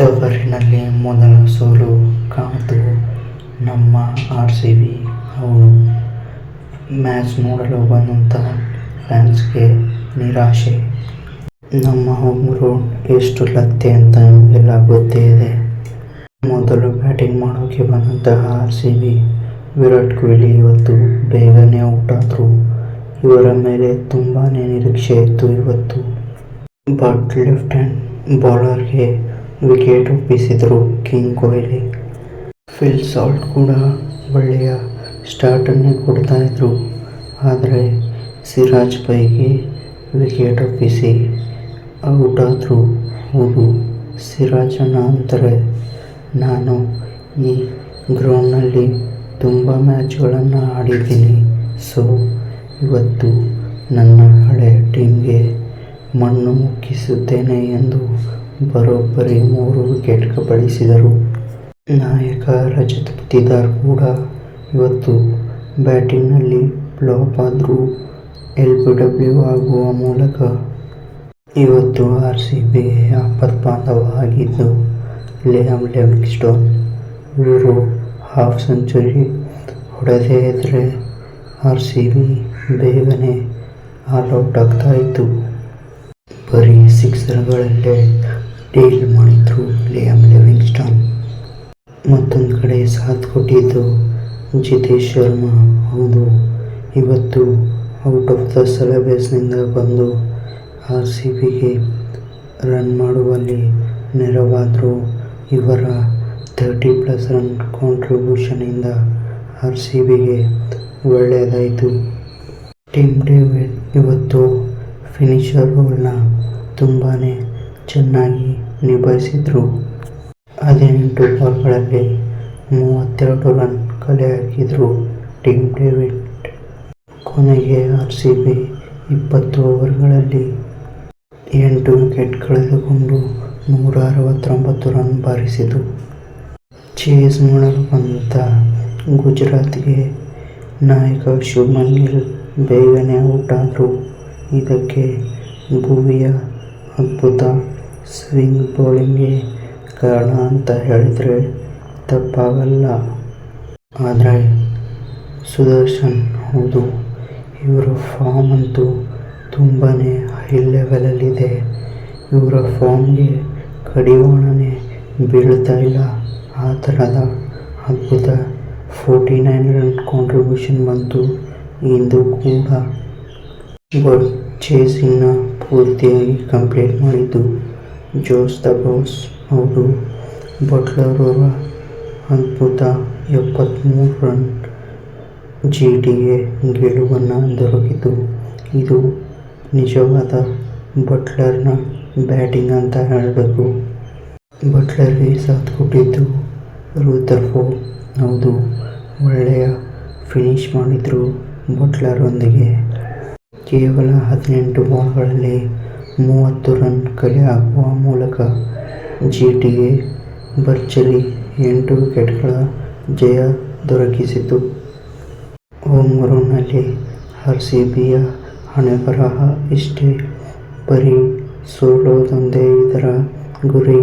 ತವರಿನಲ್ಲಿ ಮೊದಲ ಸೋಲು ಕಾದು ನಮ್ಮ RCB. ಅವರು ಮ್ಯಾಚ್ ನೋಡಲು ಬಂದಂಥ ಫ್ಯಾನ್ಸ್ಗೆ ನಿರಾಶೆ. ನಮ್ಮ ಹೋಮ್ ಗ್ರೌಂಡ್ ಎಷ್ಟು ಲತ್ತೆ ಅಂತ ನಮಗೆಲ್ಲ ಗೊತ್ತೇ ಇದೆ. ಮೊದಲು ಬ್ಯಾಟಿಂಗ್ ಮಾಡೋಕ್ಕೆ ಬಂದಂತಹ RCB ವಿರಾಟ್ ಕೊಹ್ಲಿ ಇವತ್ತು ಬೇಗನೆ ಔಟ್ ಆದರು. ಇವರ ಮೇಲೆ ತುಂಬಾ ನಿರೀಕ್ಷೆ ಇತ್ತು ಇವತ್ತು. ಬಟ್ ಲೆಫ್ಟ್ ಹ್ಯಾಂಡ್ ಬೌಲರ್ಗೆ ವಿಕೆಟ್ ಒಪ್ಪಿಸಿದರು ಕಿಂಗ್ ಕೊಹ್ಲಿ. ಫಿಲ್ ಸಾಲ್ಟ್ ಕೂಡ ಒಳ್ಳೆಯ ಸ್ಟಾರ್ಟನ್ನೇ ಕೊಡ್ತಾ ಇದ್ರು. ಆದರೆ ಸಿರಾಜ್ ಪೈಗೆ ವಿಕೆಟ್ ಒಪ್ಪಿಸಿ ಔಟ್ ಆದರು. ಹೌದು, ಸಿರಾಜನ ಅಂತಾರೆ, ನಾನು ಈ ಗ್ರೌಂಡ್ನಲ್ಲಿ ತುಂಬ ಮ್ಯಾಚ್ಗಳನ್ನು ಆಡಿದ್ದೀನಿ. ಸೊ ಇವತ್ತು ನನ್ನ ಹಳೆಯ ಟೀಮ್ಗೆ ಮಣ್ಣು ಮುಕ್ಕಿಸುತ್ತೇನೆ ಎಂದು ಬರೋಬ್ಬರಿ 3 ವಿಕೆಟ್ ಕಬಳಿಸಿದರು. ನಾಯಕ ರಜತ್ ಪಟಿದಾರ್ ಕೂಡ ಇವತ್ತು ಬ್ಯಾಟಿಂಗ್ನಲ್ಲಿ ಫ್ಲಾಪ್ ಆದರೂ LBW ಆಗುವ ಮೂಲಕ ಇವತ್ತು RCBಗೆ ಆಪತ್ಬಾಂಧವ ಆಗಿದ್ದು ಲಿಯಾಮ್ ಲಿವಿಂಗ್ಸ್ಟೋನ್. ಇವರು ಹಾಫ್ ಸೆಂಚುರಿ ಹೊಡೆದೇ ಇದ್ದರೆ RCB ಬೇಗನೆ ಆಲ್ಔಟ್ ಆಗ್ತಾ ಇತ್ತು. ಬರೀ ಸಿಕ್ಸರ್ಗಳಲ್ಲೇ ಡೀಲ್ ಮಾಡಿದ್ರು ಲಿಯಾಮ್ ಲಿವಿಂಗ್ಸ್ಟೋನ್. ಮತ್ತೊಂದು ಕಡೆ ಸಾಥ್ ಕೊಟ್ಟಿದ್ದು ಜಿತೇಶ್ ಶರ್ಮಾ. ಹೌದು, ಇವತ್ತು ಔಟ್ ಆಫ್ ದ ಸಿಲೆಬಸ್ನಿಂದ ಬಂದು RCBಗೆ ರನ್ ಮಾಡುವಲ್ಲಿ ನೆರವಾದರು. ಇವರ 30+ ರನ್ ಕಾಂಟ್ರಿಬ್ಯೂಷನಿಂದ RCBಗೆ ಒಳ್ಳೆಯದಾಯಿತು. ಟಿಮ್ ಡೇವಿಡ್ ಇವತ್ತು ಫಿನಿಷರ್ ರೋಲ್ನ ತುಂಬಾ ಚೆನ್ನಾಗಿ ನಿಭಾಯಿಸಿದರು. 18 ಬಾಲ್ಗಳಲ್ಲಿ 32 ರನ್ ಕಲೆ ಹಾಕಿದರು ಟಿಮ್ ಡೇವಿಡ್. ಕೊನೆಗೆ RCB 20 ಓವರ್ಗಳಲ್ಲಿ 8 ವಿಕೆಟ್ ಕಳೆದುಕೊಂಡು 169 ರನ್ ಬಾರಿಸಿತು. ಚೇಸ್ ಮಾಡಲು ಬಂದಂಥ ಗುಜರಾತ್ಗೆ ನಾಯಕ ಶುಭ್ಮನ್ ಗಿಲ್ ಬೇಗನೆ ಔಟ್ ಆದರು. ಇದಕ್ಕೆ ಭುವಿಯ ಅದ್ಭುತ ಸ್ವಿಂಗ್ ಬೌಲಿಂಗೇ ಕಾರಣ ಅಂತ ಹೇಳಿದರೆ ತಪ್ಪಾಗಲ್ಲ. ಆದರೆ ಸುದರ್ಶನ್, ಹೌದು, ಇವರ ಫಾರ್ಮ್ ಅಂತೂ ತುಂಬಾ ಹೈ ಲೆವೆಲಲ್ಲಿದೆ. ಇವರ ಫಾರ್ಮ್ಗೆ ಕಡಿವಾಣನೇ ಬೀಳ್ತಾ ಇಲ್ಲ. ಆ ಥರದ ಅದ್ಭುತ 49 ರನ್ ಕಾಂಟ್ರಿಬ್ಯೂಷನ್ ಬಂತು ಇಂದು ಕೂಡ. ಬಟ್ ಚೇಸಿಂಗ್ನ ಪೂರ್ತಿಯಾಗಿ ಕಂಪ್ಲೀಟ್ ಮಾಡಿದ್ದು ಜೋಸ್ ದ ಬಾಸ್. ಹೌದು, ಬಟ್ಲರ್ ಅವರ ಅದ್ಭುತ 73 ರನ್ GTಗೆ ಗೆಲುವನ್ನು ದೊರಕಿತು. ಇದು ನಿಜವಾದ ಬಟ್ಲರ್ನ ಬ್ಯಾಟಿಂಗ್ ಅಂತ ಹೇಳಬೇಕು. ಬಟ್ಲರ್ಗೆ ಸಾಥ್ ಕೊಟ್ಟಿದ್ದು ರೂದರ್ಫೋರ್ಡ್. ಹೌದು, ಒಳ್ಳೆಯ ಫಿನಿಶ್ ಮಾಡಿದರು ಬಟ್ಲರ್ ಒಂದಿಗೆ. ಕೇವಲ 18 ಬಾಲ್ಗಳಲ್ಲಿ 30 ರನ್ ಕಲೆ ಹಾಕುವ ಮೂಲಕ GTಗೆ ಭರ್ಜರಿ 8 ವಿಕೆಟ್ಗಳ ಜಯ ದೊರಕಿಸಿತು. ಹೋಮ್ ಗ್ರೌಂಡ್ನಲ್ಲಿ RCBಯ ಹಣೆಬರಹ ಇಷ್ಟೇ, ಬರೀ ಸೋಲೋದೊಂದೇ ಇದರ ಗುರಿ.